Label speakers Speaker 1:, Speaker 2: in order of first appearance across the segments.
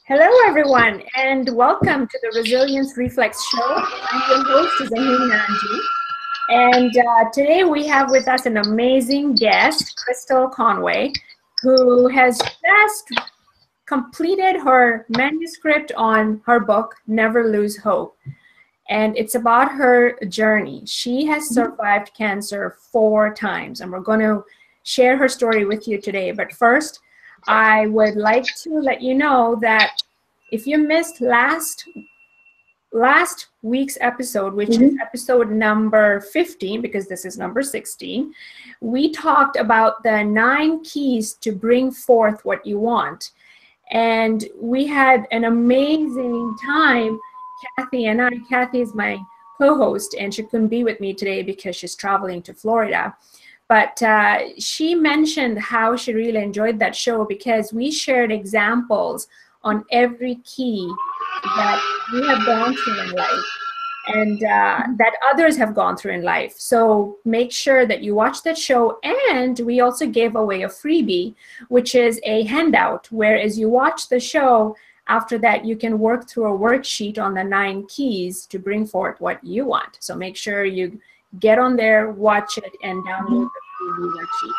Speaker 1: Hello, everyone, and welcome to the Resilience Reflex Show. I'm your host, Zaheen Nanji, and today we have with us an amazing guest, Crystal Conway, who has just completed her manuscript on her book, Never Lose Hope. And it's about her journey. She has survived cancer 4 times, and we're going to share her story with you today. But first, I would like to let you know that if you missed last week's episode, which is episode number 15, because this is number 16, we talked about the 9 keys to bring forth what you want. And we had an amazing time, Kathy and I. Kathy is my co-host, and she couldn't be with me today because she's traveling to Florida. But she mentioned how she really enjoyed that show because we shared examples on every key that we have gone through in life and that others have gone through in life. So make sure that you watch that show. And we also gave away a freebie, which is a handout, where as you watch the show, after that, you can work through a worksheet on the 9 keys to bring forth what you want. So make sure you get on there, watch it, and download the freebie worksheet.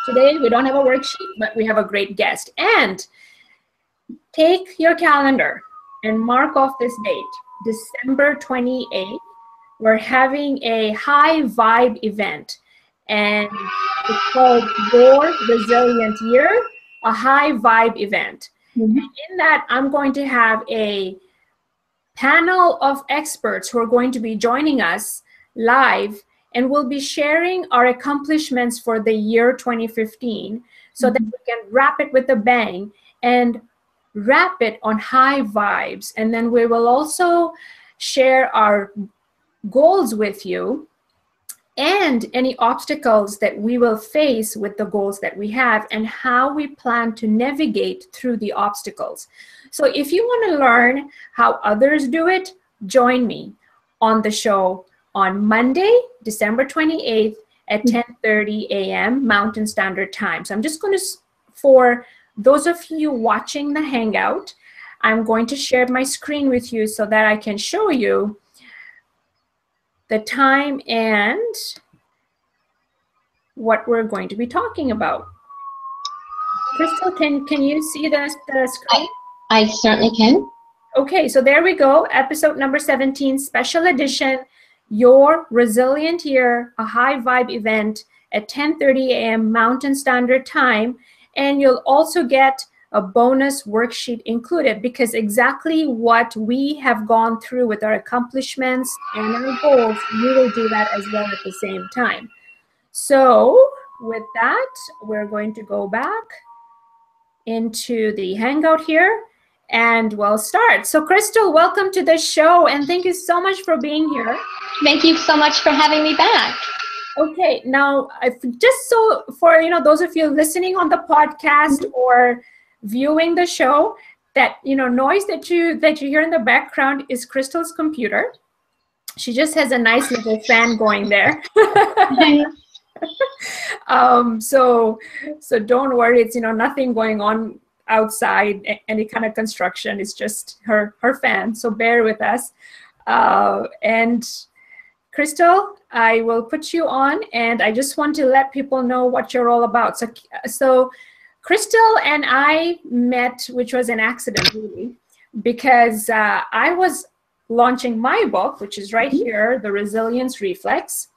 Speaker 1: Today, we don't have a worksheet, but we have a great guest. And take your calendar and mark off this date, December 28th. We're having a high vibe event, and it's called Your Resilient Year, a high vibe event. And in that, I'm going to have a panel of experts who are going to be joining us live, and we'll be sharing our accomplishments for the year 2015 so that we can wrap it with a bang and wrap it on high vibes. And then we will also share our goals with you and any obstacles that we will face with the goals that we have and how we plan to navigate through the obstacles. So if you want to learn how others do it, join me on the show on Monday, December 28th at 10:30 a.m. Mountain Standard Time. So I'm just going to, for those of you watching the Hangout, I'm going to share my screen with you so that I can show you the time and what we're going to be talking about. Crystal, can you see the screen?
Speaker 2: I certainly can.
Speaker 1: Okay, so there we go. Episode number 17, special edition, Your Resilient Year, a high vibe event at 10:30 a.m. Mountain Standard Time. And you'll also get a bonus worksheet included, because exactly what we have gone through with our accomplishments and our goals, you will do that as well at the same time. So with that, we're going to go back into the Hangout here and we'll start. So Crystal, welcome to the show, and thank you so much for being here.
Speaker 2: Thank you so much for having me back.
Speaker 1: Okay, now just so for those of you listening on the podcast or viewing the show, that noise that you hear in the background is Crystal's computer. She just has a nice little fan going there. So don't worry, it's nothing going on outside, any kind of construction. It's just her fan. So bear with us. And Crystal, I will put you on, and I just want to let people know what you're all about. So Crystal and I met, which was an accident really, because I was launching my book, which is right here, The Resilience Reflex,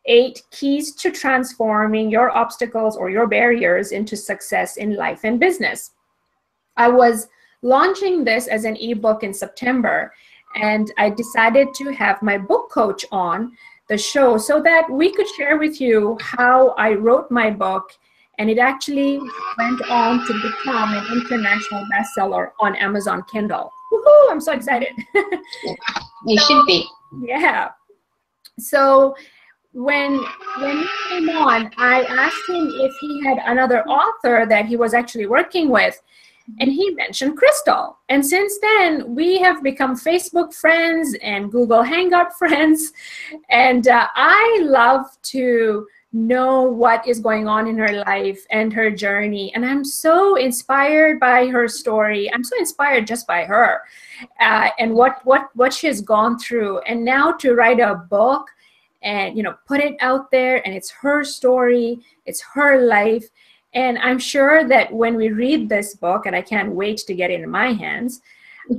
Speaker 1: 8 Keys to Transforming Your Obstacles or Your Barriers into Success in Life and Business. I was launching this as an ebook in September, and I decided to have my book coach on the show so that we could share with you how I wrote my book, and it actually went on to become an international bestseller on Amazon Kindle. Woohoo! I'm so excited.
Speaker 2: You should be.
Speaker 1: Yeah. So when he came on, I asked him if he had another author that he was actually working with. And he mentioned Crystal. And since then, we have become Facebook friends and Google Hangout friends. And I love to know what is going on in her life and her journey. And I'm so inspired by her story. I'm so inspired just by her and what she has gone through. And now to write a book and, you know, put it out there, and it's her story, it's her life. And I'm sure that when we read this book, and I can't wait to get it in my hands,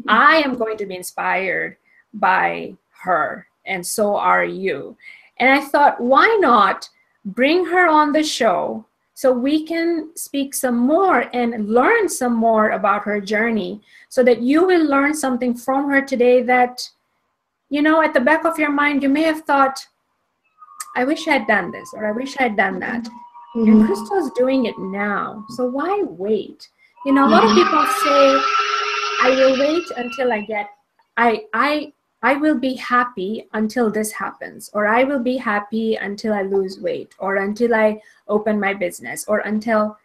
Speaker 1: I am going to be inspired by her, and so are you. And I thought, why not bring her on the show so we can speak some more and learn some more about her journey, so that you will learn something from her today that, you know, at the back of your mind, you may have thought, I wish I had done this, or I wish I had done that. And Crystal's doing it now. So why wait? You know, a lot of people say, I will wait until I get, I will be happy until this happens, or I will be happy until I lose weight, or until I open my business, or until,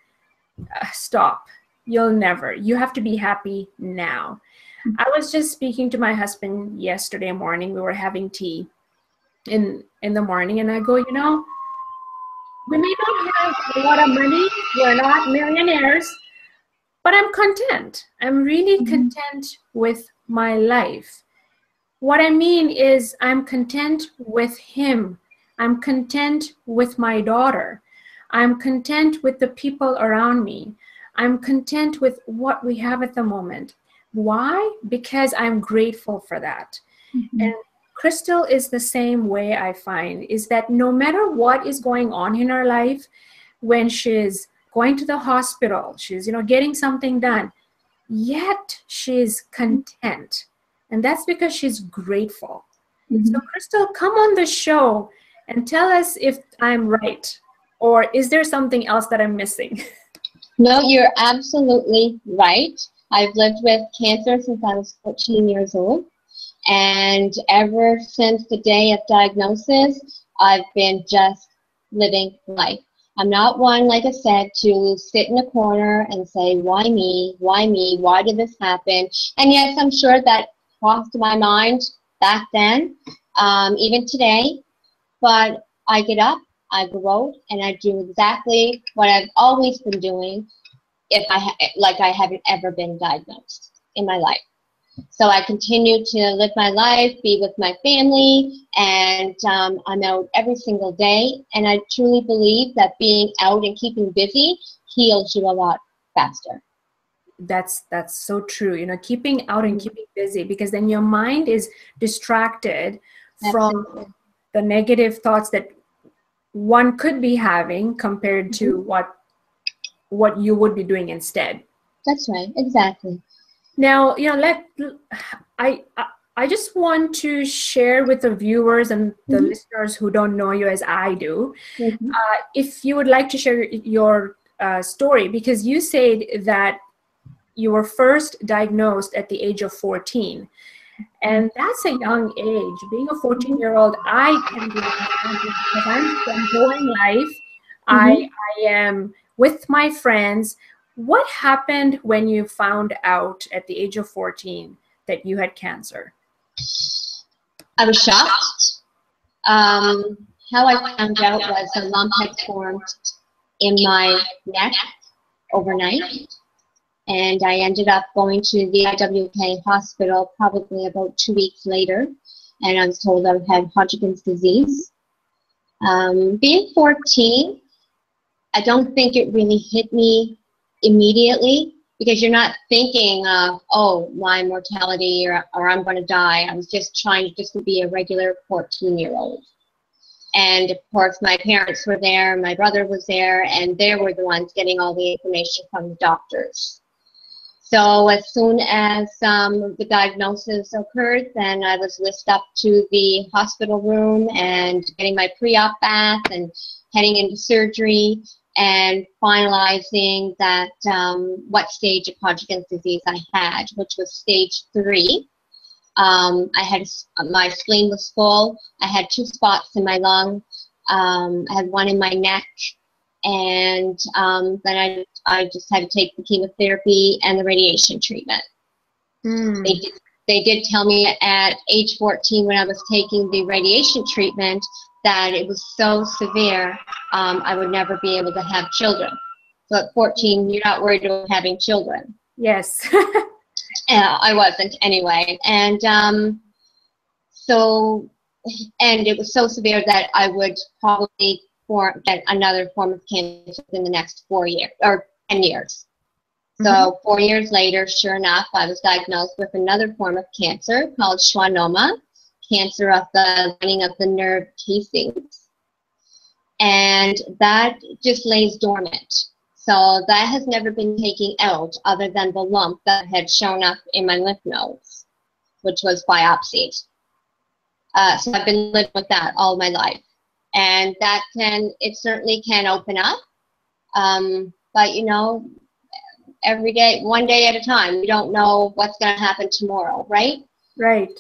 Speaker 1: stop. You'll never. You have to be happy now. I was just speaking to my husband yesterday morning. We were having tea in the morning, and I go, you know, we may not have a lot of money. We're not millionaires, but I'm content. I'm really content with my life. What I mean is I'm content with him. I'm content with my daughter. I'm content with the people around me. I'm content with what we have at the moment. Why? Because I'm grateful for that. And Crystal is the same way, I find, is that no matter what is going on in her life, when she's going to the hospital, she's, you know, getting something done, yet she's content. And that's because she's grateful. So Crystal, come on the show and tell us if I'm right, or is there something else that I'm missing?
Speaker 2: No, you're absolutely right. I've lived with cancer since I was 14 years old. And ever since the day of diagnosis, I've been just living life. I'm not one, like I said, to sit in a corner and say, why me? Why me? Why did this happen? And yes, I'm sure that crossed my mind back then, even today. But I get up, I grow, and I do exactly what I've always been doing like I haven't ever been diagnosed in my life. So I continue to live my life, be with my family, and I'm out every single day. And I truly believe that being out and keeping busy heals you a lot faster.
Speaker 1: That's so true. You know, keeping out and keeping busy, because then your mind is distracted from the negative thoughts that one could be having compared to what you would be doing instead.
Speaker 2: That's right. Exactly.
Speaker 1: Now, you know, I just want to share with the viewers and the listeners who don't know you as I do, if you would like to share your story, because you said that you were first diagnosed at the age of 14. And that's a young age. Being a 14-year-old, I can be because I'm enjoying life. I am with my friends. What happened when you found out at the age of 14 that you had cancer?
Speaker 2: I was shocked. How I found out was a lump had formed in my neck overnight. And I ended up going to the IWK hospital probably about 2 weeks later. And I was told I had Hodgkin's disease. Being 14, I don't think it really hit me immediately, because you're not thinking of, oh, my mortality or I'm going to die. I was just trying just to be a regular 14-year-old. And of course, my parents were there, my brother was there, and they were the ones getting all the information from the doctors. So as soon as the diagnosis occurred, then I was whisked up to the hospital room and getting my pre-op bath and heading into surgery and finalizing that what stage of Hodgkin's disease I had, which was stage 3. I had my spleen was full. I had 2 spots in my lung. I had 1 in my neck, and then I just had to take the chemotherapy and the radiation treatment. They did tell me at age 14, when I was taking the radiation treatment, that it was so severe, I would never be able to have children. So at 14, you're not worried about having children.
Speaker 1: Yes.
Speaker 2: I wasn't anyway. And and it was so severe that I would probably get another form of cancer in the next 4 years or 10 years. So 4 years later, sure enough, I was diagnosed with another form of cancer called schwannoma, cancer of the lining of the nerve casings. And that just lays dormant. So that has never been taken out other than the lump that had shown up in my lymph nodes, which was biopsied. So I've been living with that all my life. And that it certainly can open up. But you know, every day, one day at a time, we don't know what's going to happen tomorrow, right?
Speaker 1: Right.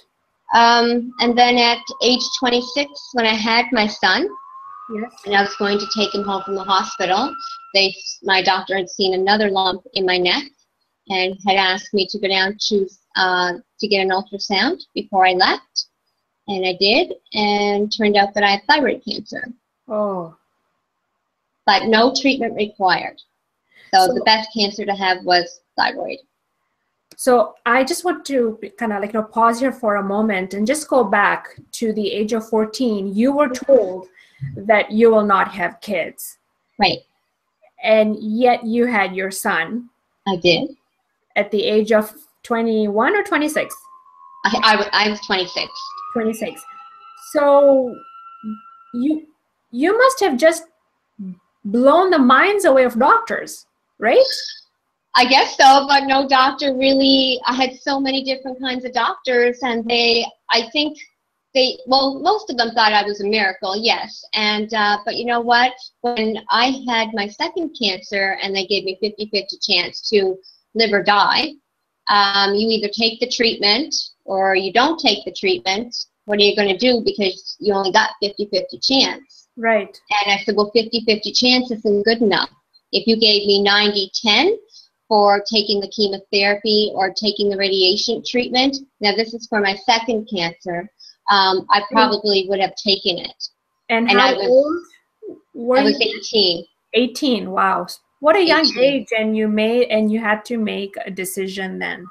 Speaker 2: And then at age 26, when I had my son,
Speaker 1: yes,
Speaker 2: and I was going to take him home from the hospital, my doctor had seen another lump in my neck and had asked me to go down to get an ultrasound before I left. And I did, and turned out that I had thyroid cancer.
Speaker 1: Oh.
Speaker 2: But no treatment required. So the best cancer to have was thyroid.
Speaker 1: So I just want to kind of like pause here for a moment and just go back to the age of 14. You were told that you will not have kids.
Speaker 2: Right.
Speaker 1: And yet you had your son.
Speaker 2: I did.
Speaker 1: At the age of 21 or 26?
Speaker 2: I was 26.
Speaker 1: 26. So you must have just blown the minds away of doctors, right?
Speaker 2: I guess so, but no doctor really. I had so many different kinds of doctors, and most of them thought I was a miracle, yes. And but you know what? When I had my second cancer and they gave me 50-50 chance to live or die, you either take the treatment or you don't take the treatment. What are you going to do, because you only got 50-50 chance?
Speaker 1: Right.
Speaker 2: And I said, well, 50-50 chance isn't good enough. If you gave me 90-10 for taking the chemotherapy or taking the radiation treatment, now this is for my second cancer, I probably would have taken it.
Speaker 1: And how old were you?
Speaker 2: I was 18.
Speaker 1: 18, wow. What a young
Speaker 2: 18.
Speaker 1: age, and you had to make a decision then.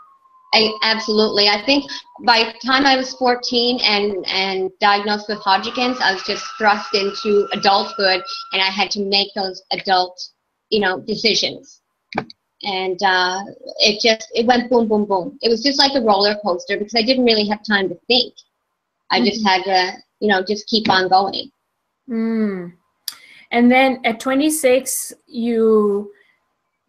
Speaker 2: Absolutely. I think by the time I was 14 and diagnosed with Hodgkin's, I was just thrust into adulthood, and I had to make those adult, decisions. And it went boom, boom, boom. It was just like a roller coaster, because I didn't really have time to think. I just had to, just keep on going.
Speaker 1: Mm. And then at 26, you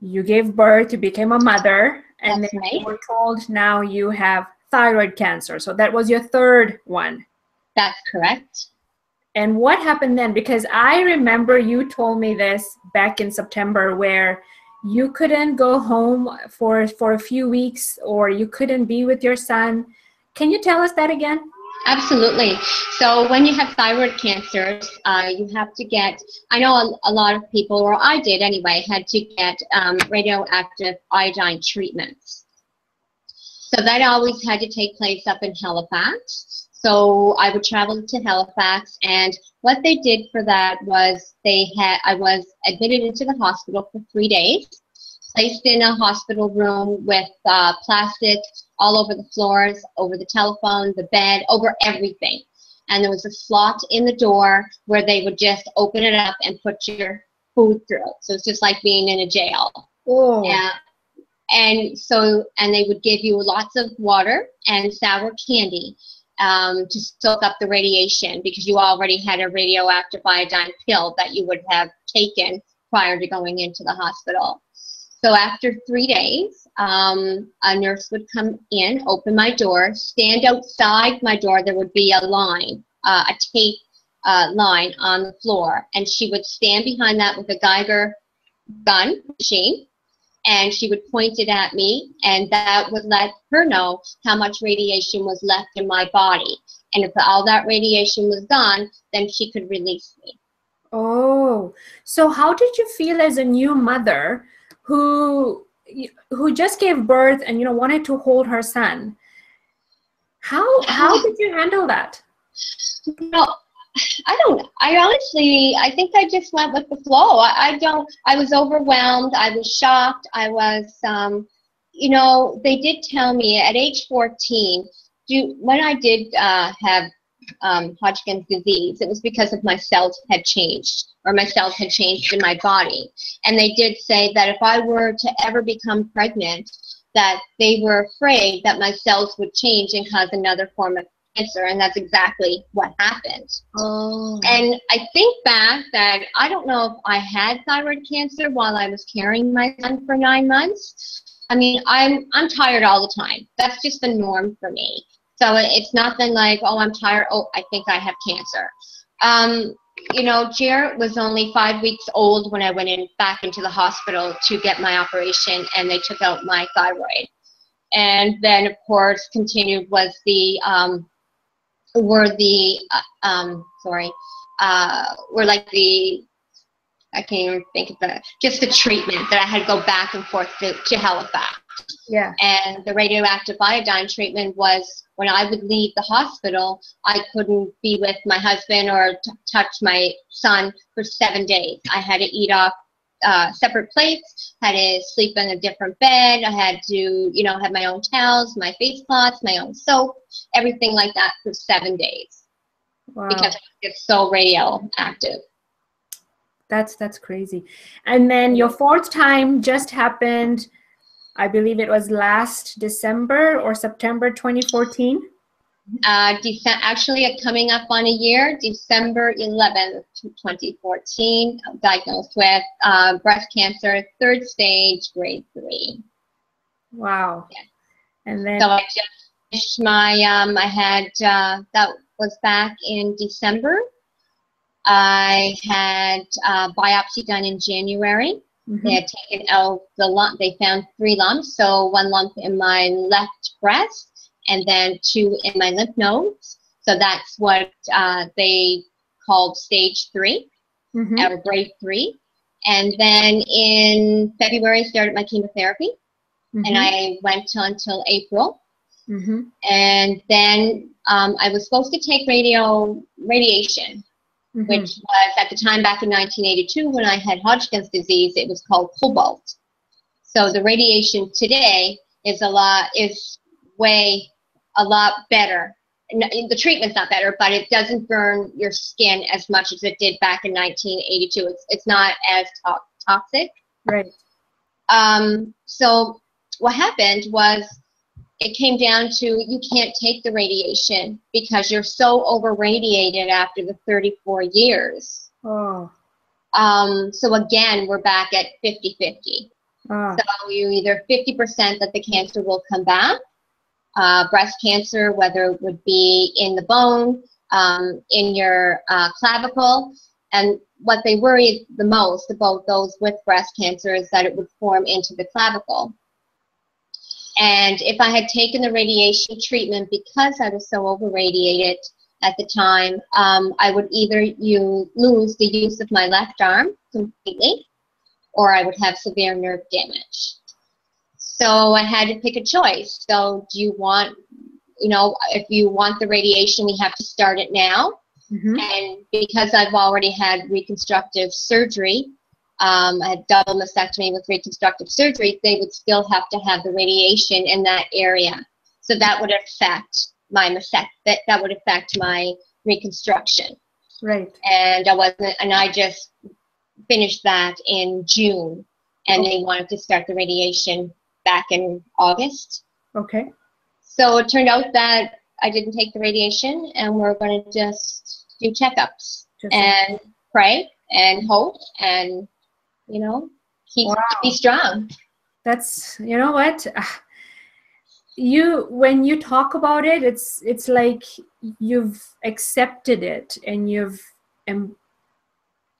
Speaker 1: gave birth, you became a mother. And
Speaker 2: That's
Speaker 1: then
Speaker 2: right.
Speaker 1: you were told now you have thyroid cancer. So that was your third one.
Speaker 2: That's correct.
Speaker 1: And what happened then? Because I remember you told me this back in September, where you couldn't go home for a few weeks, or you couldn't be with your son. Can you tell us that again?
Speaker 2: Absolutely. So when you have thyroid cancers, you have to get, I know a lot of people, or I did anyway, had to get radioactive iodine treatments. So that always had to take place up in Halifax. So I would travel to Halifax, and what they did for that was I was admitted into the hospital for 3 days, placed in a hospital room with plastic all over the floors, over the telephone, the bed, over everything. And there was a slot in the door where they would just open it up and put your food through. So it's just like being in a jail.
Speaker 1: Oh.
Speaker 2: And they would give you lots of water and sour candy to soak up the radiation, because you already had a radioactive iodine pill that you would have taken prior to going into the hospital. So after 3 days, a nurse would come in, open my door, stand outside my door. There would be a line, a tape line on the floor, and she would stand behind that with a Geiger gun machine, and she would point it at me, and that would let her know how much radiation was left in my body. And if all that radiation was gone, then she could release me.
Speaker 1: Oh, so how did you feel as a new mother who just gave birth and wanted to hold her son? How did you handle that?
Speaker 2: Well, I think I just went with the flow. I was overwhelmed. I was shocked. I was, you know, they did tell me at age 14, when I did have Hodgkin's disease, it was because of my cells had changed, or my cells had changed in my body. And they did say that if I were to ever become pregnant, that they were afraid that my cells would change and cause another form of cancer, and that's exactly what happened.
Speaker 1: Oh.
Speaker 2: And I think back that I don't know if I had thyroid cancer while I was carrying my son for 9 months. I mean, I'm tired all the time. That's just the norm for me. So it's nothing like, oh, I'm tired. Oh, I think I have cancer. You know, Jarrett was only 5 weeks old when I went back into the hospital to get my operation, and they took out my thyroid. And then, of course, continued was the I can't even think of just the treatment that I had to go back and forth to Halifax.
Speaker 1: Yeah.
Speaker 2: And the radioactive iodine treatment was when I would leave the hospital, I couldn't be with my husband or touch my son for 7 days. I had to eat off separate plates, had to sleep in a different bed. I had to, you know, have my own towels, my face cloths, my own soap, everything like that for 7 days.
Speaker 1: Wow.
Speaker 2: Because it's so radioactive.
Speaker 1: That's crazy. And then your fourth time just happened, I believe it was last December or September 2014.
Speaker 2: Actually, coming up on a year, December 11th, 2014, diagnosed with breast cancer, 3rd stage, grade 3.
Speaker 1: Wow.
Speaker 2: Yeah.
Speaker 1: And then,
Speaker 2: so I just finished my, I had, that was back in December. I had biopsy done in January.
Speaker 1: mm-hmm.
Speaker 2: They had taken out the lump. They found 3 lumps, so 1 lump in my left breast and then 2 in my lymph nodes. So that's what they called stage 3,
Speaker 1: mm-hmm.
Speaker 2: or grade 3. And then in February, I started my chemotherapy,
Speaker 1: mm-hmm.
Speaker 2: and I went until April.
Speaker 1: Mm-hmm.
Speaker 2: And then I was supposed to take radiation.
Speaker 1: Mm-hmm.
Speaker 2: Which was at the time back in 1982 when I had Hodgkin's disease. It was called cobalt. So the radiation today is a lot better. The treatment's not better, but it doesn't burn your skin as much as it did back in 1982. It's not as toxic.
Speaker 1: Right.
Speaker 2: So what happened was, it came down to you can't take the radiation because you're so over-radiated after the 34 years.
Speaker 1: Oh.
Speaker 2: So again, we're back at 50-50.
Speaker 1: Oh.
Speaker 2: So you either 50% that the cancer will come back, breast cancer, whether it would be in the bone, in your clavicle, and what they worry the most about those with breast cancer is that it would form into the clavicle. And if I had taken the radiation treatment, because I was so over-radiated at the time, I would either lose the use of my left arm completely, or I would have severe nerve damage. So I had to pick a choice. So do you want, you know, if you want the radiation, we have to start it now.
Speaker 1: Mm-hmm.
Speaker 2: And because I've already had reconstructive surgery, I had double mastectomy with reconstructive surgery, they would still have to have the radiation in that area. So that would affect my that would affect my reconstruction.
Speaker 1: Right.
Speaker 2: And I just finished that in June, and they wanted to start the radiation back in August.
Speaker 1: Okay.
Speaker 2: So it turned out that I didn't take the radiation, and we're going to just do checkups and pray and hope and, you know, be strong.
Speaker 1: That's, you know what, when you talk about it, it's like you've accepted it and you've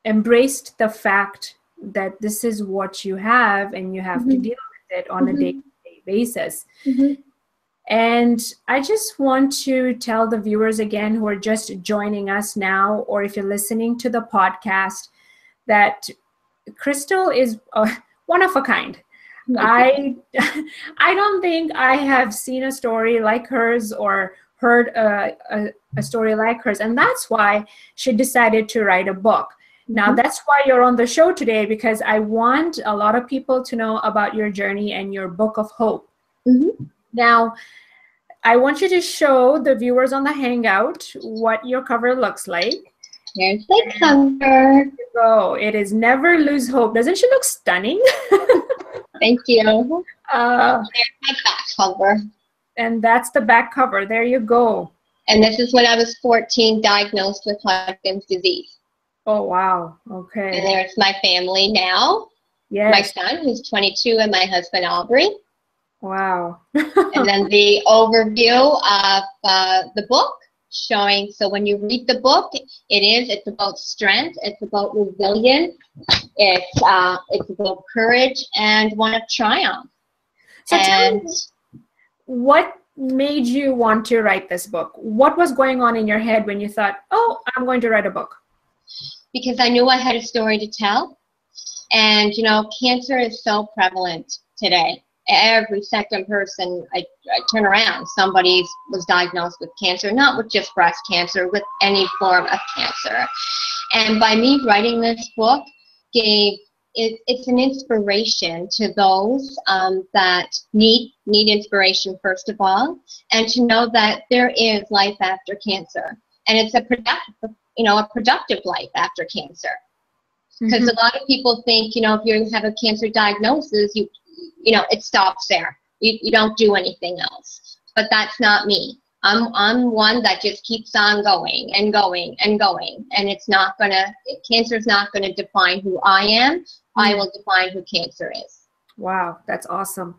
Speaker 1: embraced the fact that this is what you have and you have
Speaker 2: mm-hmm.
Speaker 1: to deal with it on
Speaker 2: mm-hmm.
Speaker 1: a day-to-day basis.
Speaker 2: Mm-hmm.
Speaker 1: And I just want to tell the viewers again who are just joining us now, or if you're listening to the podcast, that Crystal is one of a kind. I don't think I have seen a story like hers or heard a story like hers. And that's why she decided to write a book. Now, that's why you're on the show today, because I want a lot of people to know about your journey and your book of hope. Now, I want you to show the viewers on the Hangout what your cover looks like.
Speaker 2: Here's the cover.
Speaker 1: Oh, it is Never Lose Hope. Doesn't she look stunning?
Speaker 2: Thank you. Here's my back cover.
Speaker 1: And that's the back cover. There you go.
Speaker 2: And this is when I was 14, diagnosed with Hodgkin's disease.
Speaker 1: Oh, wow. Okay.
Speaker 2: And there's my family now.
Speaker 1: Yes.
Speaker 2: My son, who's 22, and my husband, Aubrey.
Speaker 1: Wow.
Speaker 2: And then the overview of the book, showing, so when you read the book, it's about strength, it's about resilience, it's about courage and want to triumph.
Speaker 1: So tell me, what made you want to write this book? What was going on in your head when you thought, oh, I'm going to write a book?
Speaker 2: Because I knew I had a story to tell. And, you know, cancer is so prevalent today. Every second person I turn around, somebody was diagnosed with cancer, not with just breast cancer, with any form of cancer. And by me writing this book, it's an inspiration to those that need inspiration, first of all, and to know that there is life after cancer. And it's a productive life after cancer. Because a lot of people think, you know, if you have a cancer diagnosis, you know, it stops there. You don't do anything else. But that's not me. I'm one that just keeps on going and going and going. And cancer is not gonna define who I am. I will define who cancer is.
Speaker 1: Wow, that's awesome.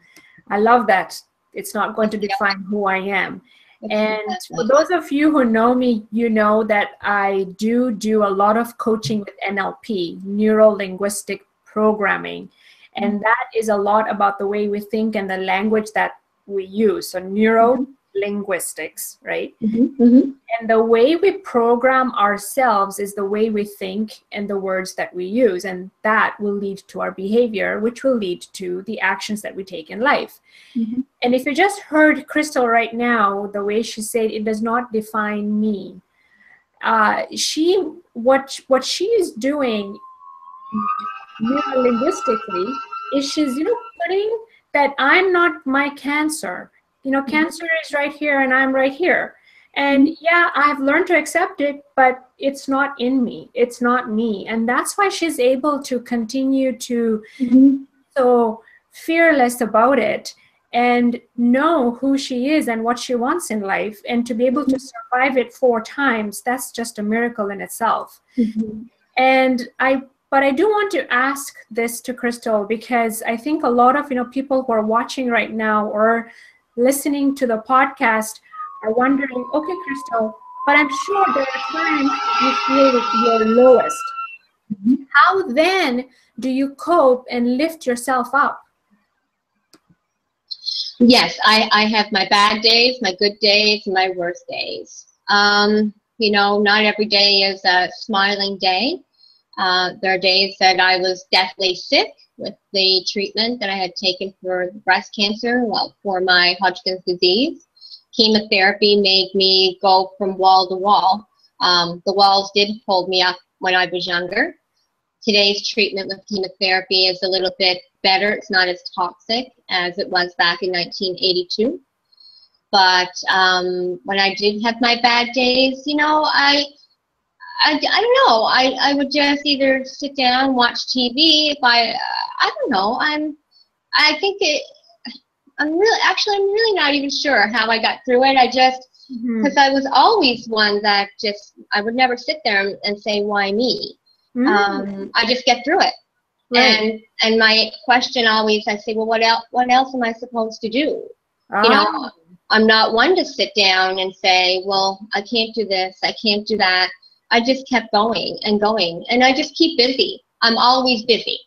Speaker 1: I love that. It's not going to define who I am. And for those of you who know me, you know that I do a lot of coaching with NLP, neuro-linguistic programming. And that is a lot about the way we think and the language that we use. So neuro-linguistics, right? And the way we program ourselves is the way we think and the words that we use. And that will lead to our behavior, which will lead to the actions that we take in life. And if you just heard Crystal right now, the way she said, it does not define me. What she is doing neuro-linguistically is she's, you know, putting that I'm not my cancer. You know, cancer is right here and I'm right here. And yeah, I've learned to accept it, but it's not in me. It's not me. And that's why she's able to continue to be so fearless about it and know who she is and what she wants in life, and to be able to survive it 4 times. That's just a miracle in itself. But I do want to ask this to Crystal, because I think a lot of, you know, people who are watching right now or listening to the podcast are wondering, okay, Crystal, but I'm sure there are times you feel your lowest. How then do you cope and lift yourself up?
Speaker 2: Yes, I have my bad days, my good days, and my worst days. You know, not every day is a smiling day. There are days that I was deathly sick with the treatment that I had taken for breast cancer, for my Hodgkin's disease. Chemotherapy made me go from wall to wall. The walls did hold me up when I was younger. Today's treatment with chemotherapy is a little bit better. It's not as toxic as it was back in 1982. But when I did have my bad days, you know, I don't know. I would just either sit down, watch TV. If I don't know. I'm really not even sure how I got through it. I just, because I was always one that I would never sit there and say, why me? I just get through it. Right. And my question always, I say, well, what else am I supposed to do? You know, I'm not one to sit down and say, well, I can't do this, I can't do that. I just kept going and going, and I just keep busy. I'm always busy.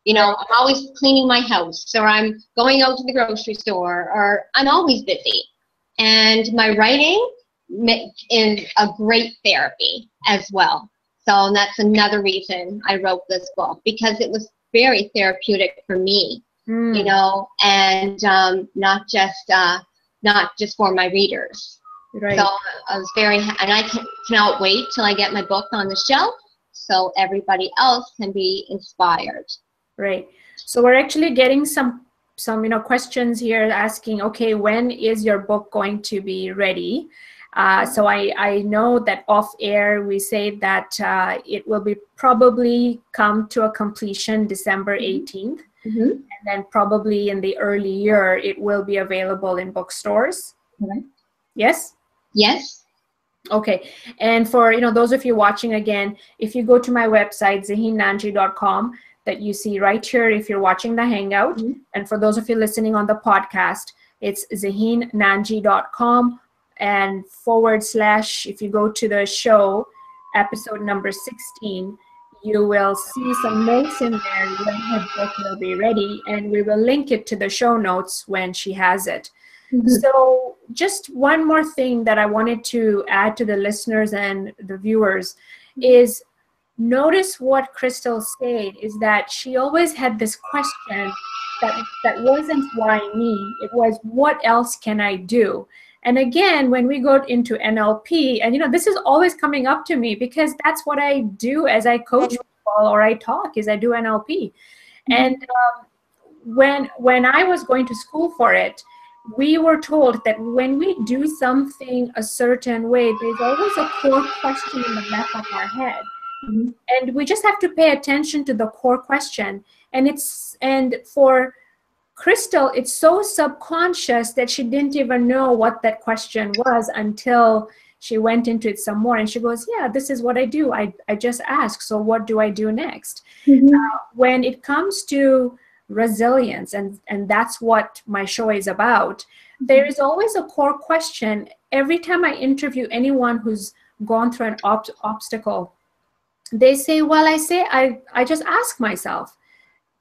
Speaker 2: You know, I'm always cleaning my house, or I'm going out to the grocery store, or I'm always busy. And my writing is a great therapy as well. So that's another reason I wrote this book, because it was very therapeutic for me, you know, and not just for my readers.
Speaker 1: Right.
Speaker 2: So I was and I cannot wait till I get my book on the shelf so everybody else can be inspired.
Speaker 1: Right. So we're actually getting some questions here asking, okay, when is your book going to be ready? So I know that off air we say that it will be probably come to a completion December 18th.
Speaker 2: Mm-hmm.
Speaker 1: And then probably in the early year, it will be available in bookstores.
Speaker 2: Right.
Speaker 1: Yes?
Speaker 2: Yes.
Speaker 1: Okay. And for those of you watching again, if you go to my website, zahinnanji.com, that you see right here if you're watching the Hangout.
Speaker 2: Mm-hmm.
Speaker 1: And for those of you listening on the podcast, it's zahinnanji.com and / if you go to the show, episode number 16, you will see some notes in there when her book will be ready, and we will link it to the show notes when she has it.
Speaker 2: Mm-hmm.
Speaker 1: So just one more thing that I wanted to add to the listeners and the viewers is notice what Crystal said is that she always had this question that wasn't why me, it was what else can I do? And again, when we go into NLP, and this is always coming up to me because that's what I do as I coach people or I talk, is I do NLP. Mm-hmm. And when I was going to school for it, we were told that when we do something a certain way, there's always a core question in the back of our head. Mm-hmm. And we just have to pay attention to the core question. And for Crystal, it's so subconscious that she didn't even know what that question was until she went into it some more. And she goes, yeah, this is what I do. I just ask. So what do I do next? Mm-hmm. When it comes to resilience, and that's what my show is about, there is always a core question. Every time I interview anyone who's gone through an obstacle, they say, well, I just ask myself,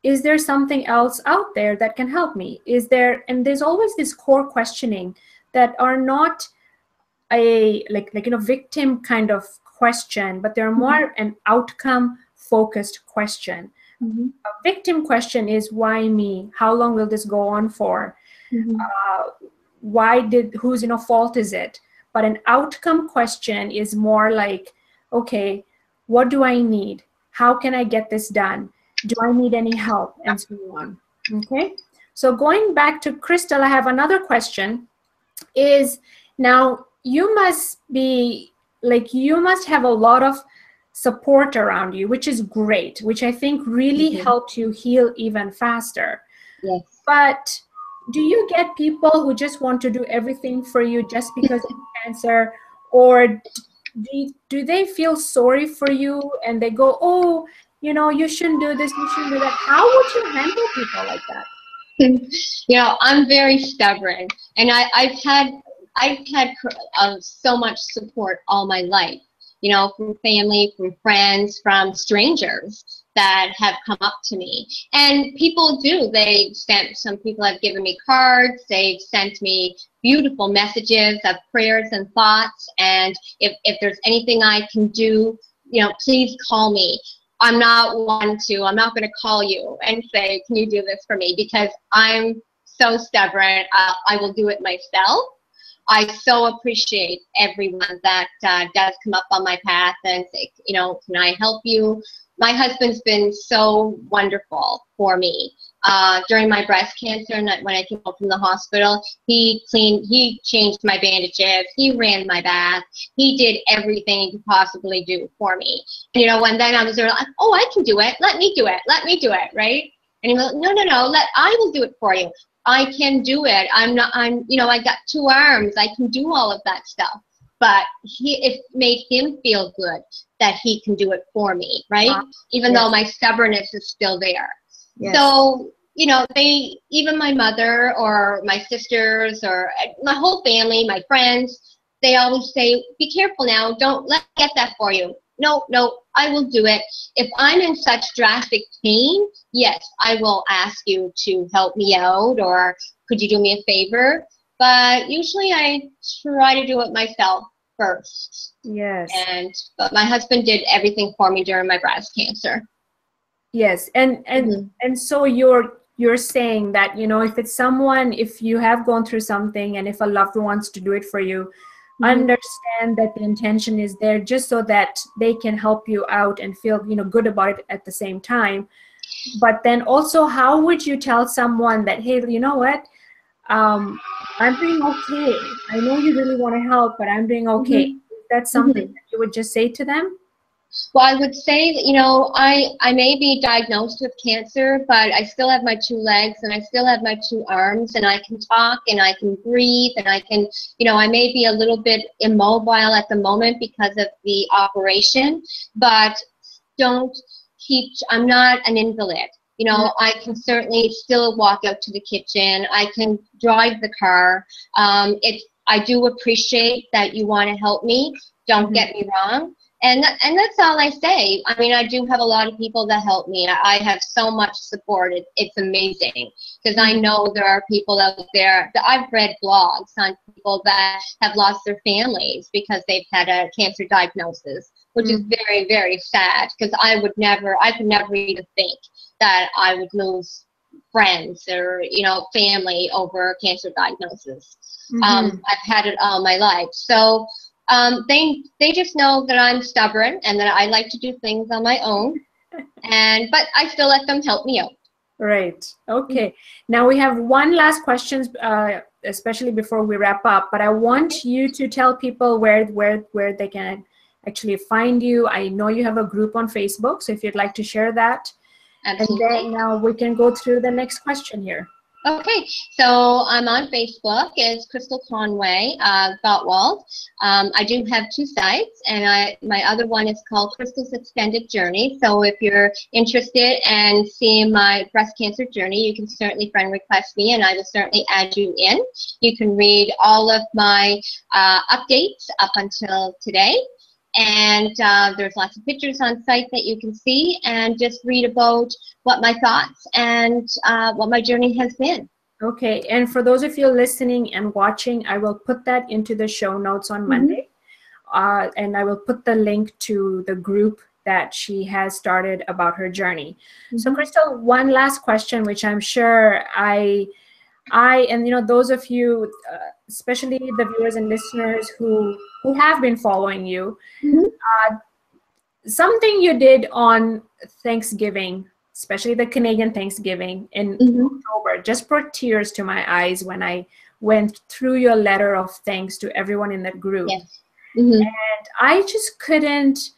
Speaker 1: is there something else out there that can help me? And there's always this core questioning that are not a victim kind of question, but they're more an outcome focused question. Mm-hmm. A victim question is, why me? How long will this go on for? Mm-hmm. Whose fault is it? But an outcome question is more like, okay, what do I need? How can I get this done? Do I need any help? And so on. Okay. So going back to Crystal, I have another question. Is now you must have a lot of support around you, which is great, which I think really helped you heal even faster.
Speaker 2: Yes.
Speaker 1: But do you get people who just want to do everything for you just because of cancer, or do they feel sorry for you and they go, oh, you shouldn't do this, you shouldn't do that? How would you handle people like that?
Speaker 2: I'm very stubborn, and I've had so much support all my life, from family, from friends, from strangers that have come up to me. And people do. Some people have given me cards. They've sent me beautiful messages of prayers and thoughts. And if there's anything I can do, please call me. I'm not going to call you and say, can you do this for me? Because I'm so stubborn. I will do it myself. I so appreciate everyone that does come up on my path and say, can I help you? My husband's been so wonderful for me. During my breast cancer, and when I came home from the hospital, he changed my bandages, he ran my bath, he did everything he could possibly do for me. And then I was like, oh, I can do it. Let me do it, right? And he was like, no, I will do it for you. I can do it. I got 2 arms. I can do all of that stuff. But it made him feel good that he can do it for me, right? Even though my stubbornness is still there. Yes. So, even my mother or my sisters or my whole family, my friends, they always say, be careful now. Don't let me get that for you. No, I will do it. If I'm in such drastic pain, yes, I will ask you to help me out, or could you do me a favor? But usually I try to do it myself first.
Speaker 1: Yes.
Speaker 2: But my husband did everything for me during my breast cancer.
Speaker 1: Yes, and so you're saying that, if you have gone through something and if a loved one wants to do it for you, understand that the intention is there just so that they can help you out and feel, you know, good about it at the same time. But then also, how would you tell someone that, hey, you know what, I'm doing okay. I know you really want to help, but I'm doing okay. Is that something that you would just say to them?
Speaker 2: Well, I would say that, you know, I may be diagnosed with cancer, but I still have my 2 legs and I still have my 2 arms, and I can talk and I can breathe and I can, you know, I may be a little bit immobile at the moment because of the operation, but I'm not an invalid. You know, I can certainly still walk out to the kitchen. I can drive the car. I do appreciate that you want to help me. Don't get me wrong. And that's all I say. I mean, I do have a lot of people that help me. I have so much support. It's amazing, because I know there are people out there. I've read blogs on people that have lost their families because they've had a cancer diagnosis, which is very, very sad, because I could never even think that I would lose friends or, you know, family over a cancer diagnosis. I've had it all my life. So they just know that I'm stubborn and that I like to do things on my own, but I still let them help me out.
Speaker 1: Right. Okay. Now we have one last question, especially before we wrap up. But I want you to tell people where they can actually find you. I know you have a group on Facebook, so if you'd like to share that.
Speaker 2: Absolutely.
Speaker 1: And then now we can go through the next question here.
Speaker 2: Okay, so I'm on Facebook as Crystal Conway Gottwald. I do have 2 sites, and my other one is called Crystal's Extended Journey. So if you're interested in seeing my breast cancer journey, you can certainly friend request me, and I will certainly add you in. You can read all of my updates up until today. And there's lots of pictures on site that you can see, and just read about what my thoughts and what my journey has been.
Speaker 1: Okay, and for those of you listening and watching, I will put that into the show notes on Monday. And I will put the link to the group that she has started about her journey. So Crystal, one last question, which I'm sure and you know, those of you, especially the viewers and listeners who have been following you, something you did on Thanksgiving, especially the Canadian Thanksgiving in October, just brought tears to my eyes when I went through your letter of thanks to everyone in that group.
Speaker 2: Yes.
Speaker 1: And I just couldn't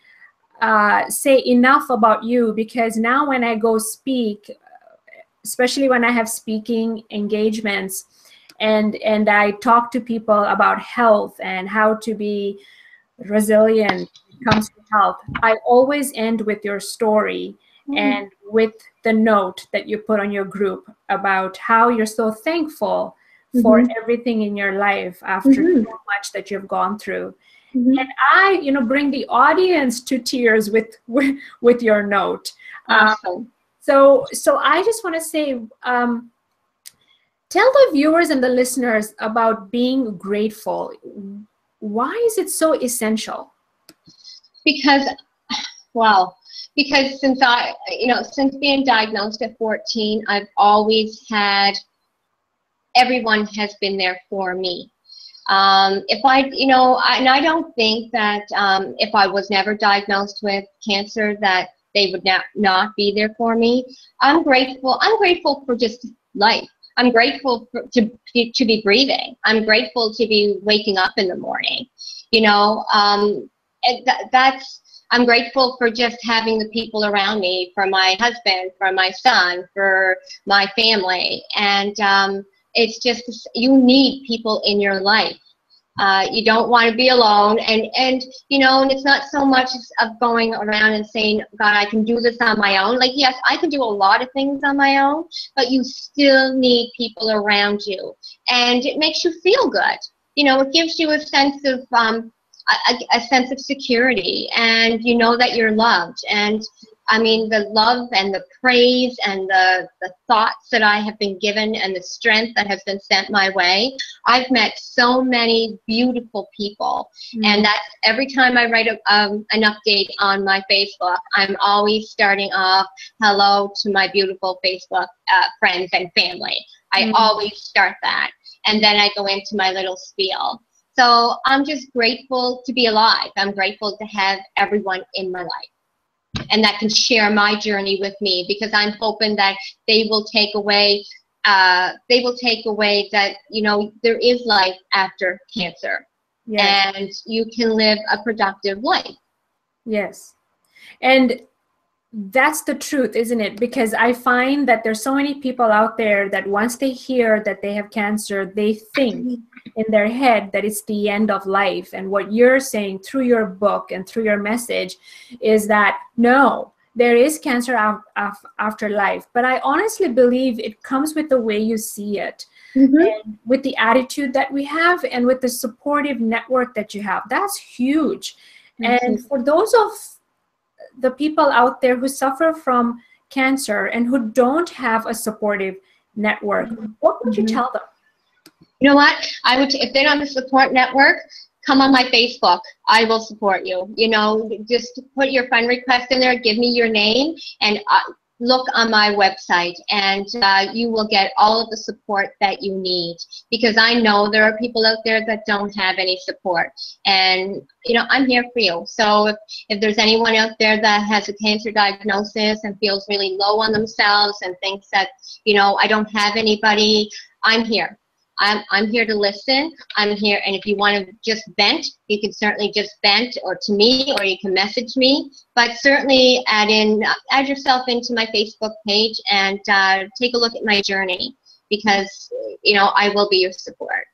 Speaker 1: say enough about you, because now when I go speak, especially when I have speaking engagements, and I talk to people about health and how to be resilient when it comes to health, I always end with your story and with the note that you put on your group about how you're so thankful for everything in your life after so much that you've gone through. And I, you know, bring the audience to tears with your note.
Speaker 2: Awesome.
Speaker 1: So I just want to say, tell the viewers and the listeners about being grateful. Why is it so essential?
Speaker 2: Because, well, because since being diagnosed at 14, I've always had, everyone has been there for me. If I don't think that if I was never diagnosed with cancer, that they would not be there for me. I'm grateful. I'm grateful for just life. I'm grateful to be breathing. I'm grateful to be waking up in the morning. You know, I'm grateful for just having the people around me, for my husband, for my son, for my family. And it's just, you need people in your life. You don't want to be alone, and you know, and it's not so much of going around and saying, God, I can do this on my own. Like, yes, I can do a lot of things on my own, but you still need people around you, and it makes you feel good. You know, it gives you a sense of security, and you know that you're loved. And I mean, the love and the praise and the thoughts that I have been given and the strength that has been sent my way. I've met so many beautiful people. And that's every time I write an update on my Facebook, I'm always starting off, hello to my beautiful Facebook friends and family. I always start that. And then I go into my little spiel. So I'm just grateful to be alive. I'm grateful to have everyone in my life and that can share my journey with me, because I'm hoping that they will take away that, you know, there is life after cancer. Yes. And you can live a productive life.
Speaker 1: Yes. And that's the truth, isn't it? Because I find that there's so many people out there that once they hear that they have cancer, they think in their head that it's the end of life. And what you're saying through your book and through your message is that no, there is cancer after life. But I honestly believe it comes with the way you see it. And with the attitude that we have and with the supportive network that you have. That's huge. And for those of the people out there who suffer from cancer and who don't have a supportive network, what would you tell them?
Speaker 2: You know what? I would, if they don't have a support network, come on my Facebook. I will support you. You know, just put your friend request in there, give me your name, and look on my website, and you will get all of the support that you need, because I know there are people out there that don't have any support, and you know, I'm here for you. So if there's anyone out there that has a cancer diagnosis and feels really low on themselves and thinks that, you know, I don't have anybody, I'm here. I'm here to listen. I'm here, and if you want to just vent, you can certainly just vent, or to me, or you can message me. But certainly add yourself into my Facebook page and take a look at my journey, because you know, I will be your support.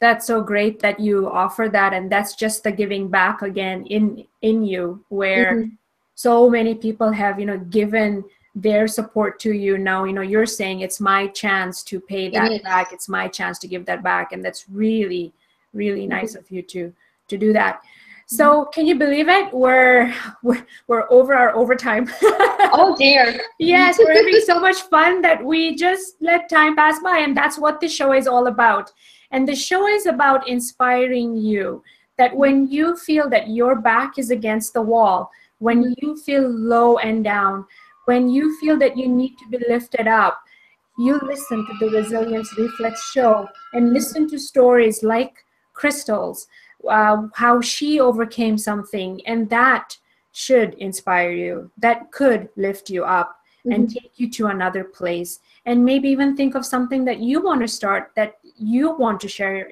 Speaker 1: That's so great that you offer that, and that's just the giving back again in you, where so many people have, you know, given their support to you. Now, you know, you're saying it's my chance to pay that back. It's my chance to give that back. And that's really, really nice of you to do that. So can you believe it? We're over our overtime.
Speaker 2: Oh dear.
Speaker 1: Yes, we're having so much fun that we just let time pass by. And that's what the show is all about. And the show is about inspiring you, that when you feel that your back is against the wall, when you feel low and down, when you feel that you need to be lifted up, you listen to the Resilience Reflex show and listen to stories like Crystal's, how she overcame something, and that should inspire you. That could lift you up and take you to another place. And maybe even think of something that you want to start, that you want to share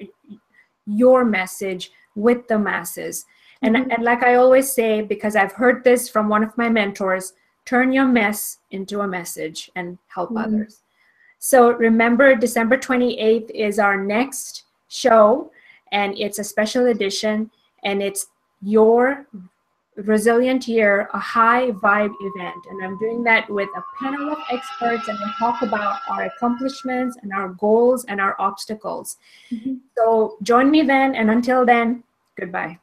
Speaker 1: your message with the masses. And like I always say, because I've heard this from one of my mentors, turn your mess into a message and help others. So remember, December 28th is our next show, and it's a special edition, and it's your Resilient Year, a high vibe event. And I'm doing that with a panel of experts, and we'll talk about our accomplishments and our goals and our obstacles. So join me then, and until then, goodbye.